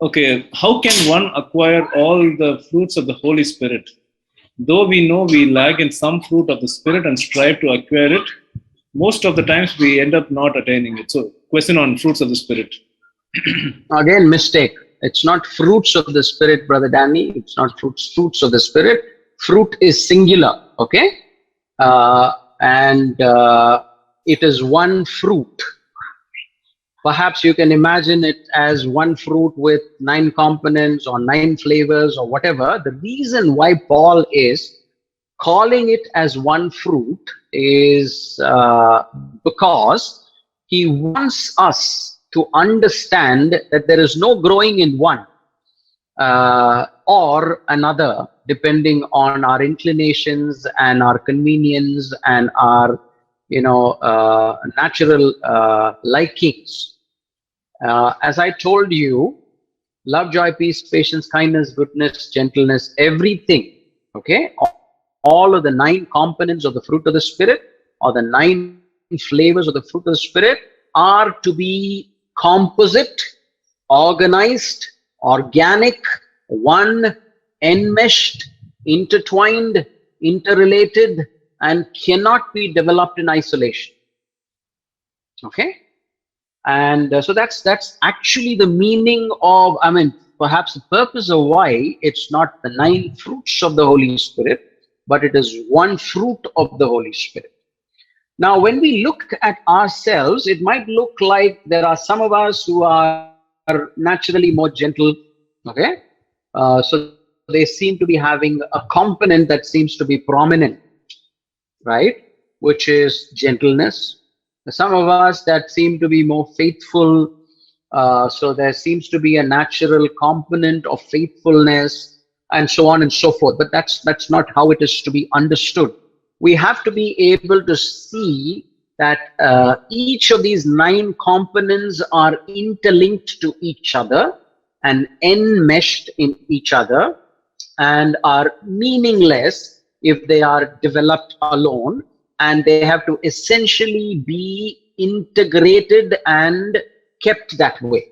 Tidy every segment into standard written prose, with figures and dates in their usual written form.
Okay, how can one acquire all the fruits of the Holy Spirit? Though we know we lag in some fruit of the Spirit and strive to acquire it, most of the times we end up not attaining it. So, question on fruits of the Spirit. Again, mistake. It's not fruits of the Spirit, Brother Danny. It's not fruits of the Spirit. Fruit is singular, okay? And it is one fruit. Perhaps you can imagine it as one fruit with 9 components or 9 flavors or whatever. The reason why Paul is calling it as one fruit is because he wants us to understand that there is no growing in one or another, depending on our inclinations and our convenience and our natural likings. As I told you, love, joy, peace, patience, kindness, goodness, gentleness, everything, okay? All of the 9 components of the fruit of the Spirit, or the 9 flavors of the fruit of the Spirit, are to be composite, organized, organic, one, enmeshed, intertwined, interrelated, and cannot be developed in isolation. Okay? And so that's actually the meaning of, perhaps the purpose of why it's not the 9 fruits of the Holy Spirit, but it is one fruit of the Holy Spirit. Now, when we look at ourselves, it might look like there are some of us who are naturally more gentle, okay? So they seem to be having a component that seems to be prominent, right? Which is gentleness. Some of us that seem to be more faithful, so there seems to be a natural component of faithfulness and so on and so forth. But that's not how it is to be understood. We have to be able to see that each of these 9 components are interlinked to each other and enmeshed in each other and are meaningless if they are developed alone, and they have to essentially be integrated and kept that way,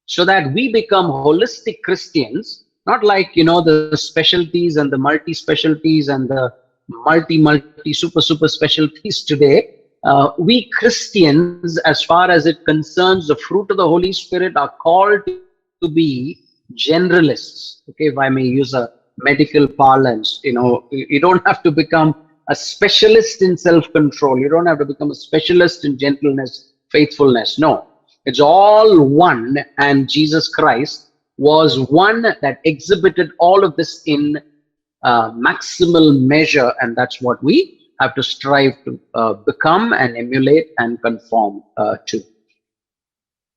so that we become holistic Christians, not like, the specialties and the multi-specialties and the multi super specialties today. We Christians, as far as it concerns the fruit of the Holy Spirit, are called to be generalists. Okay, if I may use a medical parlance, you don't have to become a specialist in self-control. You don't have to become a specialist in gentleness, faithfulness. No, it's all one, and Jesus Christ was one that exhibited all of this in maximal measure, and that's what we have to strive to become and emulate and conform to.